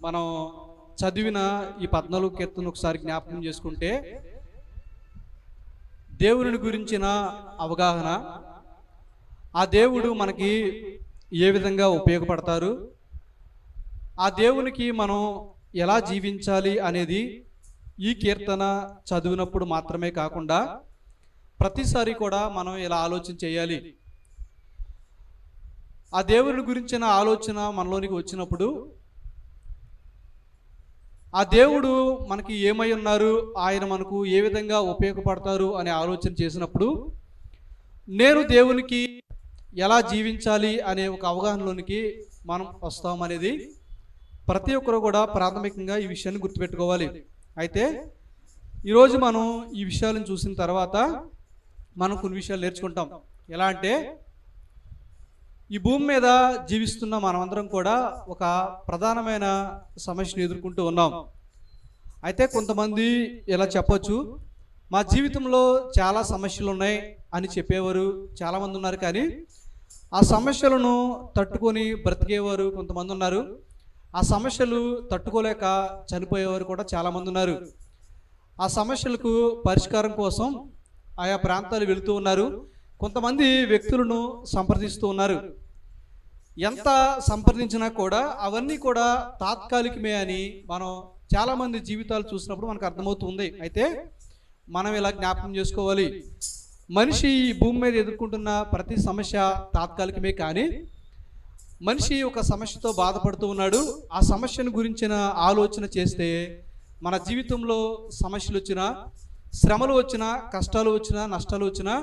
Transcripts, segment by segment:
మనం చదివిన ఈ 14 కీర్తన ఒకసారి జ్ఞాపకం చేసుకుంటే దేవుని గురించిన అవగాహన, ఆ దేవుడు మనకి ఏ విధంగా ఉపయోగపడతారు, ఆ దేవునికి మనం ఎలా జీవించాలి అనేది ఈ కీర్తన చదివినప్పుడు మాత్రమే కాకుండా ప్రతిసారి కూడా మనం ఇలా ఆలోచన చేయాలి. ఆ దేవుని గురించిన ఆలోచన మనలోనికి వచ్చినప్పుడు ఆ దేవుడు మనకి ఏమై ఉన్నారు, ఆయన మనకు ఏ విధంగా ఉపయోగపడతారు అనే ఆలోచన చేసినప్పుడు నేను దేవునికి ఎలా జీవించాలి అనే ఒక అవగాహనలోనికి మనం వస్తామనేది ప్రతి ఒక్కరు కూడా ప్రాథమికంగా ఈ విషయాన్ని గుర్తుపెట్టుకోవాలి. అయితే ఈరోజు మనం ఈ విషయాలను చూసిన తర్వాత మనం కొన్ని విషయాలు నేర్చుకుంటాం. ఎలా అంటే, ఈ భూమి మీద జీవిస్తున్న మనమందరం కూడా ఒక ప్రధానమైన సమస్యను ఎదుర్కొంటూ ఉన్నాం. అయితే కొంతమంది ఇలా చెప్పొచ్చు, మా జీవితంలో చాలా సమస్యలు ఉన్నాయి అని చెప్పేవారు చాలామంది ఉన్నారు. కానీ ఆ సమస్యలను తట్టుకొని బ్రతికేవారు కొంతమంది ఉన్నారు. ఆ సమస్యలు తట్టుకోలేక చనిపోయేవారు కూడా చాలామంది ఉన్నారు. ఆ సమస్యలకు పరిష్కారం కోసం ఆయా ప్రాంతాలు వెళుతూ ఉన్నారు. కొంతమంది వ్యక్తులను సంప్రదిస్తూ ఉన్నారు. ఎంత సంప్రదించినా కూడా అవన్నీ కూడా తాత్కాలికమే అని మనం చాలామంది జీవితాలు చూసినప్పుడు మనకు అర్థమవుతుంది. అయితే మనం ఇలా జ్ఞాపకం చేసుకోవాలి, మనిషి ఈ భూమి మీద ఎదుర్కొంటున్న ప్రతి సమస్య తాత్కాలికమే. కానీ మనిషి ఒక సమస్యతో బాధపడుతూ ఉన్నాడు. ఆ సమస్యను గురించిన ఆలోచన చేస్తే మన జీవితంలో సమస్యలు వచ్చినా, శ్రమలు వచ్చినా, కష్టాలు వచ్చినా, నష్టాలు వచ్చినా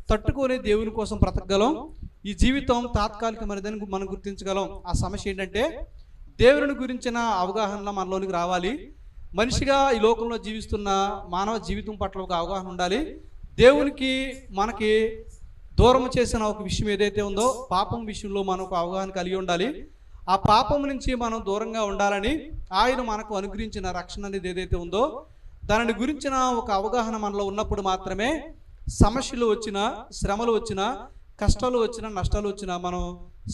తట్టుకొని దేవుని కోసం బ్రతకగలం. ఈ జీవితం తాత్కాలికమైనదని మనం గుర్తించగలం. ఆ సమస్య ఏంటంటే, దేవుని గురించిన అవగాహన మనలోనికి రావాలి. మనిషిగా ఈ లోకంలో జీవిస్తున్న మానవ జీవితం పట్ల ఒక అవగాహన ఉండాలి. దేవునికి మనకి దూరం చేసిన ఒక విషయం ఏదైతే ఉందో, పాపం విషయంలో మనం ఒక అవగాహన కలిగి ఉండాలి. ఆ పాపం నుంచి మనం దూరంగా ఉండాలని ఆయన మనకు అనుగ్రహించిన రక్షణ అనేది ఏదైతే ఉందో దానిని గురించిన ఒక అవగాహన మనలో ఉన్నప్పుడు మాత్రమే సమస్యలు వచ్చినా, శ్రమలు వచ్చినా, కష్టాలు వచ్చినా, నష్టాలు వచ్చినా మనం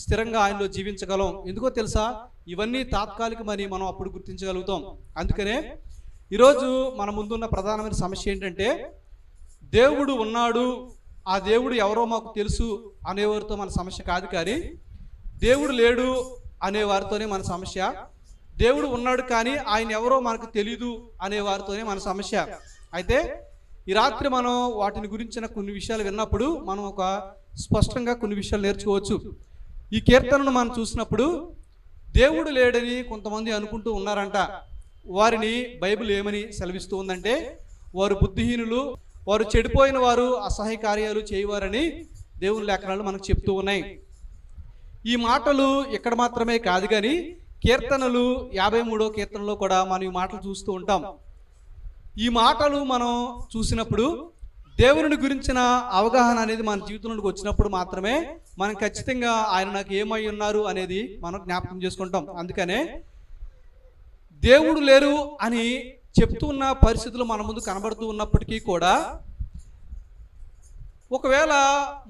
స్థిరంగా ఆయనలో జీవించగలం. ఎందుకో తెలుసా, ఇవన్నీ తాత్కాలికమని మనం అప్పుడు గుర్తించగలుగుతాం. అందుకనే ఈరోజు మన ముందున్న ప్రధానమైన సమస్య ఏంటంటే, దేవుడు ఉన్నాడు, ఆ దేవుడు ఎవరో మాకు తెలుసు అనేవారితో మన సమస్య కాదు. కానీ దేవుడు లేడు అనేవారితోనే మన సమస్య. దేవుడు ఉన్నాడు కానీ ఆయన ఎవరో మనకు తెలీదు అనే వారితోనే మన సమస్య. అయితే ఈ రాత్రి మనం వాటిని గురించిన కొన్ని విషయాలు విన్నప్పుడు మనం ఒక స్పష్టంగా కొన్ని విషయాలు నేర్చుకోవచ్చు. ఈ కీర్తనను మనం చూసినప్పుడు దేవుడు లేడని కొంతమంది అనుకుంటూ ఉన్నారంట. వారిని బైబిల్ ఏమని సెలవిస్తూ ఉందంటే, వారు బుద్ధిహీనులు, వారు చెడిపోయిన వారు, అసహ్య కార్యాలు చేయవారని దేవుని లేఖనాలు మనకు చెప్తూ ఉన్నాయి. ఈ మాటలు ఇక్కడ మాత్రమే కాదు కానీ కీర్తనలు 53వ కీర్తనలో కూడా మనం ఈ మాటలు చూస్తూ ఉంటాం. ఈ మాటలు మనం చూసినప్పుడు దేవుని గురించిన అవగాహన అనేది మన జీవితంలోకి వచ్చినప్పుడు మాత్రమే మనం ఖచ్చితంగా ఆయన నాకు ఏమై ఉన్నారు అనేది మనం జ్ఞాపకం చేసుకుంటాం. అందుకనే దేవుడు లేరు అని చెప్తున్న పరిస్థితులు మన ముందు కనబడుతూ ఉన్నప్పటికీ కూడా, ఒకవేళ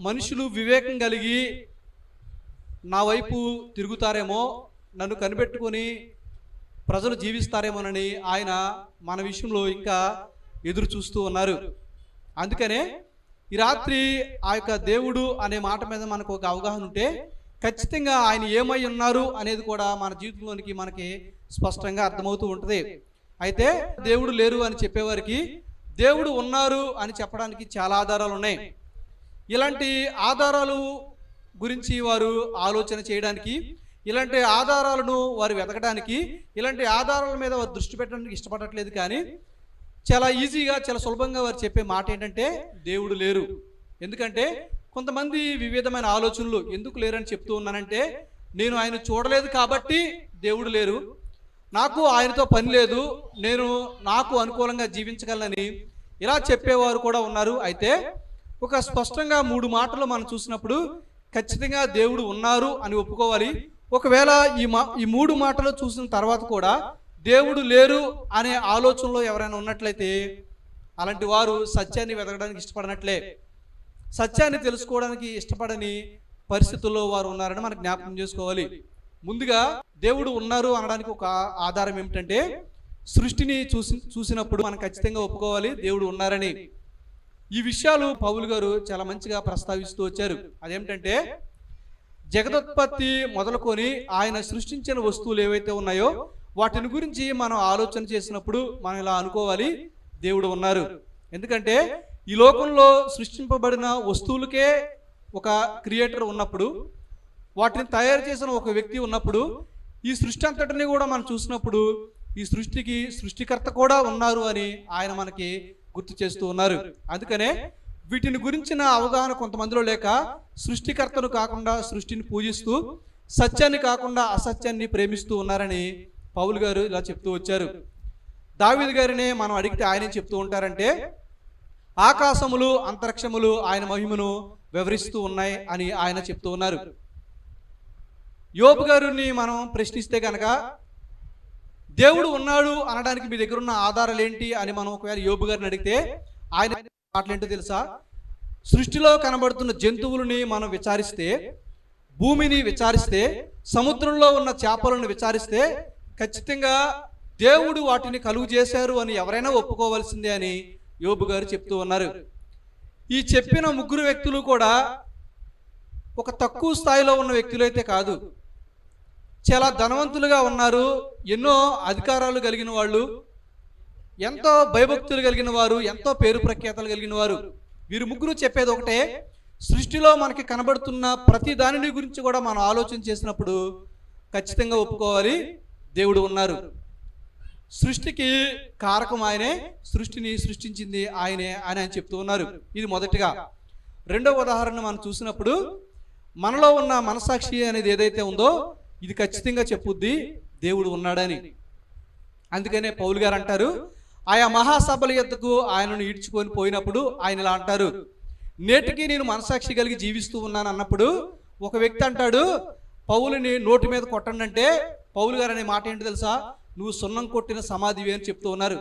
మనుషులు వివేకం కలిగి నా వైపు తిరుగుతారేమో, నన్ను కనిపెట్టుకొని ప్రజలు జీవిస్తారేమోనని ఆయన మన విషయంలో ఇంకా ఎదురు చూస్తూ ఉన్నారు. అందుకనే ఈ రాత్రి ఆ యొక్క దేవుడు అనే మాట మీద మనకు ఒక అవగాహన ఉంటే ఖచ్చితంగా ఆయన ఏమై ఉన్నారు అనేది కూడా మన జీవితంలోనికి మనకి స్పష్టంగా అర్థమవుతూ ఉంటుంది. అయితే దేవుడు లేరు అని చెప్పేవారికి దేవుడు ఉన్నారు అని చెప్పడానికి చాలా ఆధారాలు ఉన్నాయి. ఇలాంటి ఆధారాలు గురించి వారు ఆలోచన చేయడానికి, ఇలాంటి ఆధారాలను వారు వెతకడానికి, ఇలాంటి ఆధారాల మీద వారు దృష్టి పెట్టడానికి ఇష్టపడట్లేదు. కానీ చాలా ఈజీగా, చాలా సులభంగా వారు చెప్పే మాట ఏంటంటే, దేవుడు లేరు. ఎందుకంటే కొంతమంది వివిధమైన ఆలోచనలు ఎందుకు లేరని చెప్తూ ఉన్నానంటే, నేను ఆయన చూడలేదు కాబట్టి దేవుడు లేరు, నాకు ఆయనతో పని లేదు, నేను నాకు అనుకూలంగా జీవించగలనని ఇలా చెప్పేవారు కూడా ఉన్నారు. అయితే ఒక స్పష్టంగా 3 మాటలు మనం చూసినప్పుడు ఖచ్చితంగా దేవుడు ఉన్నారు అని ఒప్పుకోవాలి. ఒకవేళ ఈ 3 మాటలు చూసిన తర్వాత కూడా దేవుడు లేరు అనే ఆలోచనలో ఎవరైనా ఉన్నట్లయితే అలాంటి వారు సత్యాన్ని వెతకడానికి ఇష్టపడనట్లే, సత్యాన్ని తెలుసుకోవడానికి ఇష్టపడని పరిస్థితుల్లో వారు ఉన్నారని మనం జ్ఞాపకం చేసుకోవాలి. ముందుగా దేవుడు ఉన్నారు అనడానికి ఒక ఆధారం ఏమిటంటే సృష్టిని చూసినప్పుడు మనం ఖచ్చితంగా ఒప్పుకోవాలి దేవుడు ఉన్నారని. ఈ విషయాలు పౌలు గారు చాలా మంచిగా ప్రస్తావిస్తూ వచ్చారు. అదేమిటంటే జగదోత్పత్తి మొదలుకొని ఆయన సృష్టించిన వస్తువులు ఏవైతే ఉన్నాయో వాటిని గురించి మనం ఆలోచన చేసినప్పుడు మనం ఇలా అనుకోవాలి, దేవుడు ఉన్నారు. ఎందుకంటే ఈ లోకంలో సృష్టింపబడిన వస్తువులకే ఒక క్రియేటర్ ఉన్నప్పుడు, వాటిని తయారు చేసిన ఒక వ్యక్తి ఉన్నప్పుడు, ఈ సృష్టి అంతటిని కూడా మనం చూసినప్పుడు ఈ సృష్టికి సృష్టికర్త కూడా ఉన్నారు అని ఆయన మనకి గుర్తు చేస్తూ ఉన్నారు. అందుకనే వీటిని గురించిన అవగాహన కొంతమందిలో లేక సృష్టికర్తను కాకుండా సృష్టిని పూజిస్తూ సత్యాన్ని కాకుండా అసత్యాన్ని ప్రేమిస్తూ ఉన్నారని పౌలు గారు ఇలా చెప్తూ వచ్చారు. దావీదు గారినే మనం అడిగితే ఆయన చెప్తూ ఉంటారంటే ఆకాశములు అంతరిక్షములు ఆయన మహిమను వివరిస్తూ ఉన్నాయి అని ఆయన చెప్తూ ఉన్నారు. యోబు గారిని మనం ప్రశ్నిస్తే కనుక దేవుడు ఉన్నాడు అనడానికి మీ దగ్గర ఉన్న ఆధారాలు ఏంటి అని మనం ఒకవేళ యోబు గారిని అడిగితే ఆయన మాటలేంటో తెలుసా? సృష్టిలో కనబడుతున్న జంతువులని మనం విచారిస్తే, భూమిని విచారిస్తే, సముద్రంలో ఉన్న చేపలను విచారిస్తే ఖచ్చితంగా దేవుడు వాటిని కలుగు చేశారు అని ఎవరైనా ఒప్పుకోవాల్సిందే అని యోబు గారు చెప్తూ ఉన్నారు. ఈ చెప్పిన ముగ్గురు వ్యక్తులు కూడా ఒక తక్కువ స్థాయిలో ఉన్న వ్యక్తులు అయితే కాదు, చాలా ధనవంతులుగా ఉన్నారు, ఎన్నో అధికారాలు కలిగిన వాళ్ళు, ఎంతో భయభక్తులు కలిగిన వారు, ఎంతో పేరు ప్రఖ్యాతలు కలిగిన వారు. వీరు ముగ్గురు చెప్పేది ఒకటే, సృష్టిలో మనకి కనబడుతున్న ప్రతి దానిని గురించి కూడా మనం ఆలోచన చేసినప్పుడు ఖచ్చితంగా ఒప్పుకోవాలి, దేవుడు ఉన్నారు. సృష్టికి కారకం ఆయనే, సృష్టిని సృష్టించింది ఆయనే అని ఆయన చెప్తూ ఉన్నారు. ఇది మొదటిగా. రెండవ ఉదాహరణ మనం చూసినప్పుడు మనలో ఉన్న మనసాక్షి అనేది ఏదైతే ఉందో ఇది ఖచ్చితంగా చెప్పుద్ది దేవుడు ఉన్నాడని. అందుకనే పౌలు గారు అంటారు, ఆయా మహాసభల యొద్దకు ఆయనను ఈడ్చుకొని పోయినప్పుడు ఆయన ఇలా అంటారు, నేటికి నేను మనసాక్షి కలిగి జీవిస్తూ ఉన్నాను అన్నప్పుడు ఒక వ్యక్తి అంటాడు, పౌలుని నోటి మీద కొట్టండి అంటే పౌలు గారు అనే మాట ఏంటి తెలుసా? నువ్వు సున్నం కొట్టిన సమాధివి అని చెప్తూ ఉన్నారు.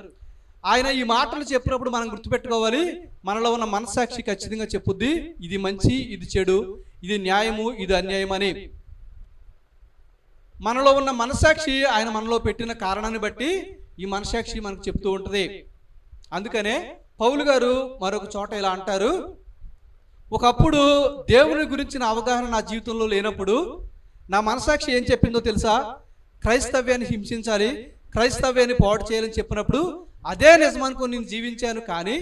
ఆయన ఈ మాటలు చెప్పినప్పుడు మనం గుర్తుపెట్టుకోవాలి, మనలో ఉన్న మనసాక్షి ఖచ్చితంగా చెప్పుద్ది ఇది మంచి, ఇది చెడు, ఇది న్యాయము, ఇది అన్యాయం అని. మనలో ఉన్న మనసాక్షి ఆయన మనలో పెట్టిన కారణాన్ని బట్టి ఈ మనసాక్షి మనకు చెప్తూ ఉంటుంది. అందుకనే పౌలు గారు మరొక చోట ఇలా అంటారు, ఒకప్పుడు దేవుని గురించిన అవగాహన నా జీవితంలో లేనప్పుడు నా మనసాక్షి ఏం చెప్పిందో తెలుసా? క్రైస్తవ్యాన్ని హింసించాలి, క్రైస్తవ్యాన్ని పాడు చేయాలని చెప్పినప్పుడు అదే నిజమనుకుని నేను జీవించాను. కానీ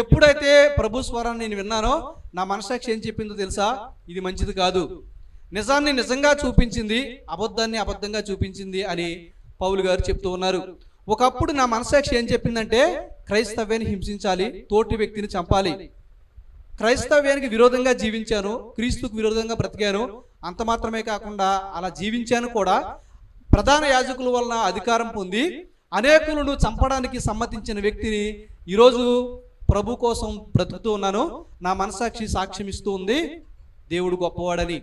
ఎప్పుడైతే ప్రభు స్వరాన్ని నేను విన్నానో నా మనసాక్షి ఏం చెప్పిందో తెలుసా? ఇది మంచిది కాదు, నిజాన్ని నిజంగా చూపించింది, అబద్ధాన్ని అబద్ధంగా చూపించింది అని పౌలు గారు చెప్తూ ఉన్నారు. ఒకప్పుడు నా మనసాక్షి ఏం చెప్పిందంటే క్రైస్తవ్యాన్ని హింసించాలి, తోటి వ్యక్తిని చంపాలి, క్రైస్తవ్యానికి విరోధంగా జీవించాను, క్రీస్తుకు విరోధంగా బ్రతికాను. అంత మాత్రమే కాకుండా అలా జీవించాను కూడా ప్రధాన యాజకుల వలన అధికారం పొంది అనేకులను చంపడానికి సమ్మతించిన వ్యక్తిని ఈరోజు ప్రభు కోసం బ్రతుకుతూ ఉన్నాను. నా మనసాక్షి సాక్ష్యం ఇస్తూ ఉంది దేవుడు గొప్పవాడని.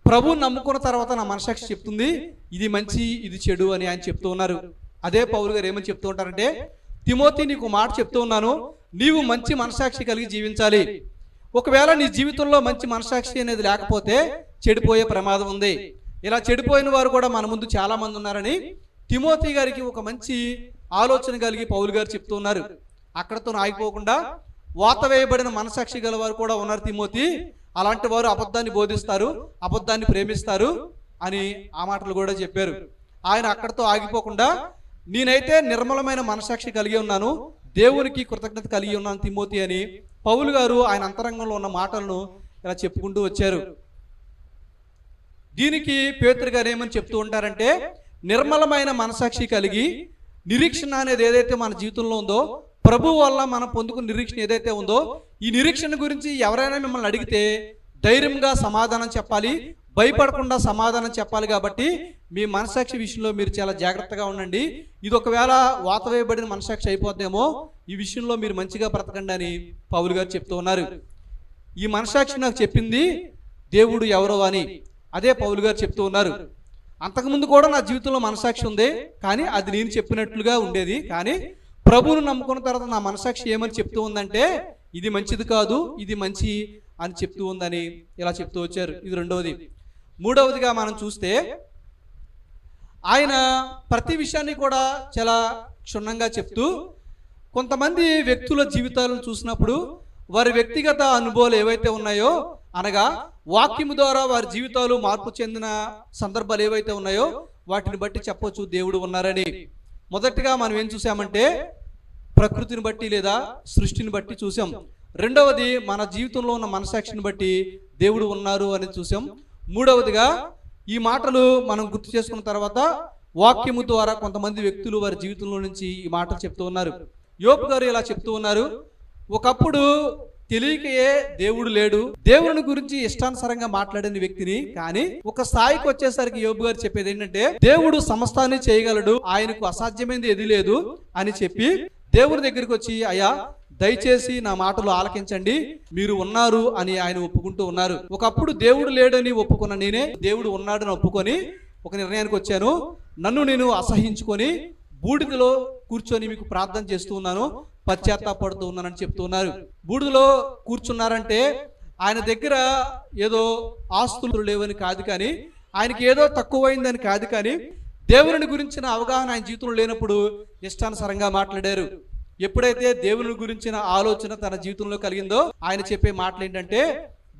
ప్రభు నమ్ముకున్న తర్వాత నా మనసాక్షి చెప్తుంది ఇది మంచి, ఇది చెడు అని ఆయన చెప్తూ ఉన్నారు. అదే పౌలు గారు ఏమని చెప్తూ ఉంటారంటే, తిమోతి నీకు మాట చెప్తూ ఉన్నాను, నీవు మంచి మనసాక్షి కలిగి జీవించాలి. ఒకవేళ నీ జీవితంలో మంచి మనసాక్షి అనేది లేకపోతే చెడిపోయే ప్రమాదం ఉంది. ఇలా చెడిపోయిన వారు కూడా మన ముందు చాలా మంది ఉన్నారని తిమోతి గారికి ఒక మంచి ఆలోచన కలిగి పౌలు గారు చెప్తూ ఉన్నారు. అక్కడతో ఆగిపోకుండా వాత వేయబడిన మనసాక్షి గల వారు కూడా ఉన్నారు తిమోతి, అలాంటి వారు అబద్ధాన్ని బోధిస్తారు, అబద్ధాన్ని ప్రేమిస్తారు అని ఆ మాటలు కూడా చెప్పారు. ఆయన అక్కడతో ఆగిపోకుండా నేనైతే నిర్మలమైన మనసాక్షి కలిగి ఉన్నాను, దేవునికి కృతజ్ఞత కలిగి ఉన్నాను తిమోతి అని పౌలు గారు ఆయన అంతరంగంలో ఉన్న మాటలను ఇలా చెప్పుకుంటూ వచ్చారు. దీనికి పేతురు గారు ఏమని చెప్తూ ఉంటారంటే, నిర్మలమైన మనసాక్షి కలిగి నిరీక్షణ అనేది ఏదైతే మన జీవితంలో ఉందో, ప్రభు వల్ల మనం పొందుకున్న నిరీక్షణ ఏదైతే ఉందో, ఈ నిరీక్షణ గురించి ఎవరైనా మిమ్మల్ని అడిగితే ధైర్యంగా సమాధానం చెప్పాలి, భయపడకుండా సమాధానం చెప్పాలి. కాబట్టి మీ మనసాక్షి విషయంలో మీరు చాలా జాగ్రత్తగా ఉండండి. ఇది ఒకవేళ వాత వేయబడిన మనసాక్షి అయిపోద్దేమో, ఈ విషయంలో మీరు మంచిగా బ్రతకండి అని పౌలు గారు చెప్తూ ఉన్నారు. ఈ మనసాక్షి నాకు చెప్పింది దేవుడు ఎవరో అని అదే పౌలు గారు చెప్తూ ఉన్నారు. అంతకుముందు కూడా నా జీవితంలో మనసాక్షి ఉంది, కానీ అది నేను చెప్పినట్లుగా ఉండేది. కానీ ప్రభువును నమ్ముకున్న తర్వాత నా మనసాక్షి ఏమని చెప్తూ ఉందంటే ఇది మంచిది కాదు, ఇది మంచి అని చెప్తూ ఉందని ఇలా చెప్తూ వచ్చారు. ఇది రెండవది. మూడవదిగా మనం చూస్తే ఆయన ప్రతి విషయాన్ని కూడా చాలా క్షుణ్ణంగా చెప్తూ కొంతమంది వ్యక్తుల జీవితాలను చూసినప్పుడు వారి వ్యక్తిగత అనుభవాలు ఏవైతే ఉన్నాయో, అనగా వాక్యము ద్వారా వారి జీవితాలు మార్పు చెందిన సందర్భాలు ఏవైతే ఉన్నాయో వాటిని బట్టి చెప్పొచ్చు దేవుడు ఉన్నారని. మొదటిగా మనం ఏం చూసామంటే ప్రకృతిని బట్టి లేదా సృష్టిని బట్టి చూసాం. రెండవది మన జీవితంలో ఉన్న మనసాక్షిని బట్టి దేవుడు ఉన్నారు అని చూసాం. మూడవదిగా ఈ మాటలు మనం గుర్తు చేసుకున్న తర్వాత వాక్యము ద్వారా కొంతమంది వ్యక్తులు వారి జీవితంలో నుంచి ఈ మాటలు చెప్తూ ఉన్నారు. యోబు గారు ఇలా చెప్తూ ఉన్నారు, ఒకప్పుడు తెలియకయే దేవుడు లేడు, దేవుని గురించి ఇష్టానుసారంగా మాట్లాడిన వ్యక్తిని, కానీ ఒక స్థాయికి వచ్చేసరికి యోబు గారు చెప్పేది ఏంటంటే దేవుడు సమస్తాన్ని చేయగలడు, ఆయనకు అసాధ్యమైనది ఏది లేదు అని చెప్పి దేవుని దగ్గరికి వచ్చి, అయ్యా దయచేసి నా మాటలు ఆలకించండి, మీరు ఉన్నారు అని ఆయన ఒప్పుకుంటూ ఉన్నారు. ఒకప్పుడు దేవుడు లేడని ఒప్పుకున్న నేనే దేవుడు ఉన్నాడని ఒప్పుకొని ఒక నిర్ణయానికి వచ్చాను. నన్ను నేను అసహించుకొని బూడిదలో కూర్చొని మీకు ప్రార్థన చేస్తూ ఉన్నాను, పశ్చాత్తాపడుతూ ఉన్నానని చెప్తూ ఉన్నారు. బూడిదలో కూర్చున్నారంటే ఆయన దగ్గర ఏదో ఆస్తులు లేవని కాదు, కానీ ఆయనకి ఏదో తక్కువైందని కాదు, కానీ దేవుని గురించిన అవగాహన ఆయన జీవితంలో లేనప్పుడు ఇష్టానుసారంగా మాట్లాడారు. ఎప్పుడైతే దేవుని గురించిన ఆలోచన తన జీవితంలో కలిగిందో ఆయన చెప్పే మాటలు ఏంటంటే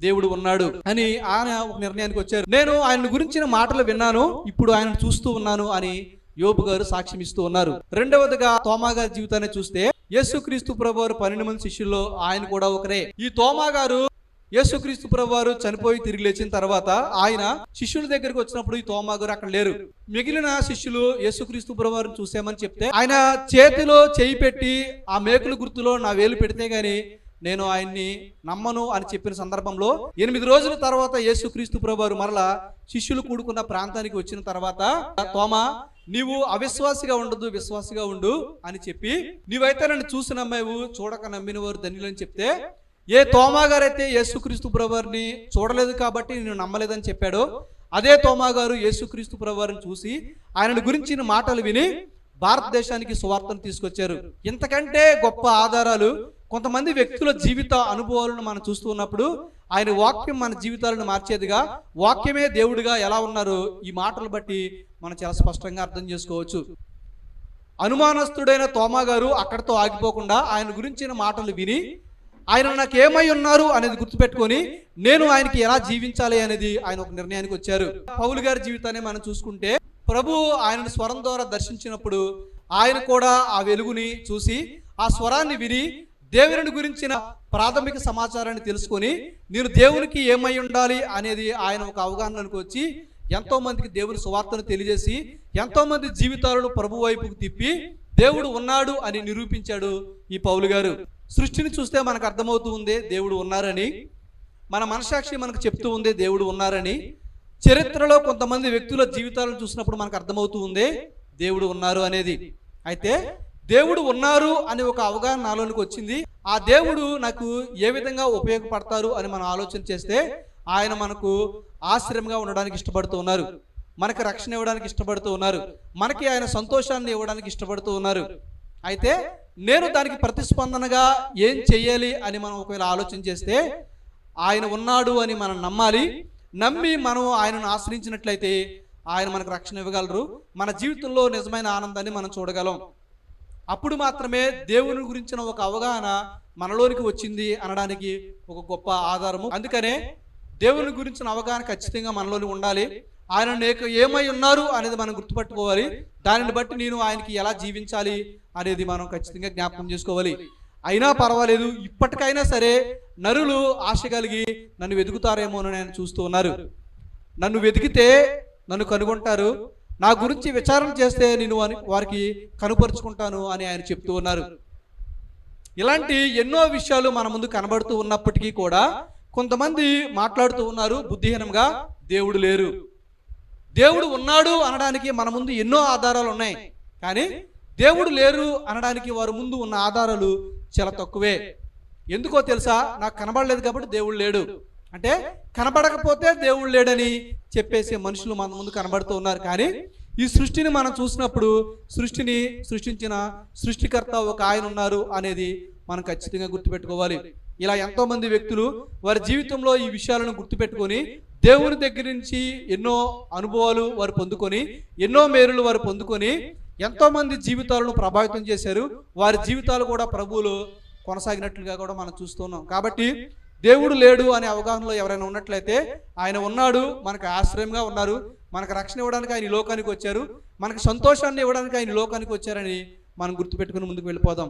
దేవుడు ఉన్నాడు అని ఆయన ఒక నిర్ణయానికి వచ్చారు. నేను ఆయన గురించిన మాటలు విన్నాను, ఇప్పుడు ఆయన చూస్తూ ఉన్నాను అని యోబు గారు సాక్ష్యం ఇస్తూ ఉన్నారు. రెండవదిగా తోమా గారి జీవితాన్ని చూస్తే యేసుక్రీస్తు ప్రభువారు 12 మంది శిష్యుల్లో ఆయన కూడా ఒకరే. ఈ తోమా గారు యేసుక్రీస్తు ప్రభువారు చనిపోయి తిరిగి లేచిన తర్వాత ఆయన శిష్యుల దగ్గరికి వచ్చినప్పుడు ఈ తోమా గారు అక్కడ లేరు. మిగిలిన శిష్యులు యేసుక్రీస్తు ప్రభువారిని చూసామని చెప్తే ఆయన చేతిలో చేయి పెట్టి ఆ మేకుల గుర్తులో నా వేలు పెడితే గాని నేను ఆయన్ని నమ్మను అని చెప్పిన సందర్భంలో 8 రోజుల తర్వాత యేసుక్రీస్తు ప్రభువారు మరలా శిష్యులు కూడుకున్న ప్రాంతానికి వచ్చిన తర్వాత తోమా నీవు అవిశ్వాసిగా ఉండదు, విశ్వాసిగా ఉండు అని చెప్పి, నీవైతే నన్ను చూసి నమ్మావు, చూడక నమ్మిన వారు ధన్యులని చెప్తే, ఏ తోమా గారైతే యేసుక్రీస్తు ప్రభువారిని చూడలేదు కాబట్టి నేను నమ్మలేదని చెప్పాడో అదే తోమా గారు యేసుక్రీస్తు ప్రభువారిని చూసి ఆయన గురించిన మాటలు విని భారతదేశానికి సువార్తను తీసుకొచ్చారు. ఇంతకంటే గొప్ప ఆధారాలు కొంతమంది వ్యక్తుల జీవిత అనుభవాలను మనం చూస్తూ ఉన్నప్పుడు ఆయన వాక్యం మన జీవితాలను మార్చేదిగా, వాక్యమే దేవుడిగా ఎలా ఉన్నారు ఈ మాటలు బట్టి మనం చాలా స్పష్టంగా అర్థం చేసుకోవచ్చు. అనుమానస్తుడైన తోమా గారు అక్కడితో ఆగిపోకుండా ఆయన గురించిన మాటలు విని ఆయన నాకు ఏమై ఉన్నారు అనేది గుర్తుపెట్టుకొని నేను ఆయనకి ఎలా జీవించాలి అనేది ఆయన ఒక నిర్ణయానికి వచ్చారు. పౌలు గారి జీవితాన్ని మనం చూసుకుంటే ప్రభు ఆయనను స్వరం ద్వారా దర్శించినప్పుడు ఆయన కూడా ఆ వెలుగుని చూసి ఆ స్వరాన్ని విని దేవుని గురించిన ప్రాథమిక సమాచారాన్ని తెలుసుకొని నేను దేవునికి ఏమై ఉండాలి అనేది ఆయన ఒక అవగాహనకు వచ్చి ఎంతో మందికి దేవుని సువార్తను తెలియజేసి ఎంతో మంది జీవితాలను ప్రభు వైపుకు తిప్పి దేవుడు ఉన్నాడు అని నిరూపించాడు ఈ పౌలు గారు. సృష్టిని చూస్తే మనకు అర్థమవుతూ ఉంది దేవుడు ఉన్నారని, మన మనసాక్షి మనకు చెప్తూ ఉంది దేవుడు ఉన్నారని, చరిత్రలో కొంతమంది వ్యక్తుల జీవితాలను చూసినప్పుడు మనకు అర్థమవుతూ ఉంది దేవుడు ఉన్నారు అనేది. అయితే దేవుడు ఉన్నారు అనే ఒక అవగాహన నాలోనికి వచ్చింది. ఆ దేవుడు నాకు ఏ విధంగా ఉపయోగపడతారు అని మనం ఆలోచన చేస్తే ఆయన మనకు ఆశ్రయంగా ఉండడానికి ఇష్టపడుతూ ఉన్నారు, మనకి రక్షణ ఇవ్వడానికి ఇష్టపడుతూ ఉన్నారు, మనకి ఆయన సంతోషాన్ని ఇవ్వడానికి ఇష్టపడుతూ ఉన్నారు. అయితే నేను దానికి ప్రతిస్పందనగా ఏం చెయ్యాలి అని మనం ఒకవేళ ఆలోచన చేస్తే ఆయన ఉన్నాడు అని మనం నమ్మాలి. నమ్మి మనం ఆయనను ఆశ్రయించినట్లయితే ఆయన మనకు రక్షణ ఇవ్వగలరు, మన జీవితంలో నిజమైన ఆనందాన్ని మనం చూడగలం. అప్పుడు మాత్రమే దేవుని గురించిన ఒక అవగాహన మనలోనికి వచ్చింది అనడానికి ఒక గొప్ప ఆధారము. అందుకనే దేవుని గురించిన అవగాహన ఖచ్చితంగా మనలోని ఉండాలి. ఆయన నీకు ఏమై ఉన్నారు అనేది మనం గుర్తుపట్టుకోవాలి. దానిని బట్టి నేను ఆయనకి ఎలా జీవించాలి అనేది మనం ఖచ్చితంగా జ్ఞాపకం చేసుకోవాలి. అయినా పర్వాలేదు, ఇప్పటికైనా సరే నరులు ఆశ కలిగి నన్ను వెతుకుతారేమో అని ఆయన చూస్తూ ఉన్నారు. నన్ను వెతికితే నన్ను కనుగొంటారు, నా గురించి విచారణ చేస్తే నేను వారికి కనుపరుచుకుంటాను అని ఆయన చెప్తూ ఉన్నారు. ఇలాంటి ఎన్నో విషయాలు మన ముందు కనబడుతూ ఉన్నప్పటికీ కూడా కొంతమంది మాట్లాడుతూ ఉన్నారు బుద్ధిహీనంగా, దేవుడు లేరు. దేవుడు ఉన్నాడు అనడానికి మన ముందు ఎన్నో ఆధారాలు ఉన్నాయి, కానీ దేవుడు లేరు అనడానికి వారి ముందు ఉన్న ఆధారాలు చాలా తక్కువే. ఎందుకో తెలుసా? నాకు కనబడలేదు కాబట్టి దేవుడు లేడు అంటే, కనబడకపోతే దేవుడు లేడని చెప్పేసే మనుషులు మన ముందు కనబడుతూ ఉన్నారు. కానీ ఈ సృష్టిని మనం చూసినప్పుడు సృష్టిని సృష్టించిన సృష్టికర్త ఒక ఆయన ఉన్నారు అనేది మనం ఖచ్చితంగా గుర్తుపెట్టుకోవాలి. ఇలా ఎంతో మంది వ్యక్తులు వారి జీవితంలో ఈ విషయాలను గుర్తుపెట్టుకొని దేవుని దగ్గర నుంచి ఎన్నో అనుభవాలు వారు పొందుకొని, ఎన్నో మేలులు వారు పొందుకొని ఎంతోమంది జీవితాలను ప్రభావితం చేశారు. వారి జీవితాలు కూడా ప్రభువులు కొనసాగినట్లుగా కూడా మనం చూస్తున్నాం. కాబట్టి దేవుడు లేడు అనే అవగాహనలో ఎవరైనా ఉన్నట్లయితే ఆయన ఉన్నాడు, మనకు ఆశ్రయంగా ఉన్నారు, మనకు రక్షణ ఇవ్వడానికి ఆయన ఈ లోకానికి వచ్చారు, మనకు సంతోషాన్ని ఇవ్వడానికి ఆయన ఈ లోకానికి వచ్చారని మనం గుర్తుపెట్టుకుని ముందుకు వెళ్ళిపోదాం.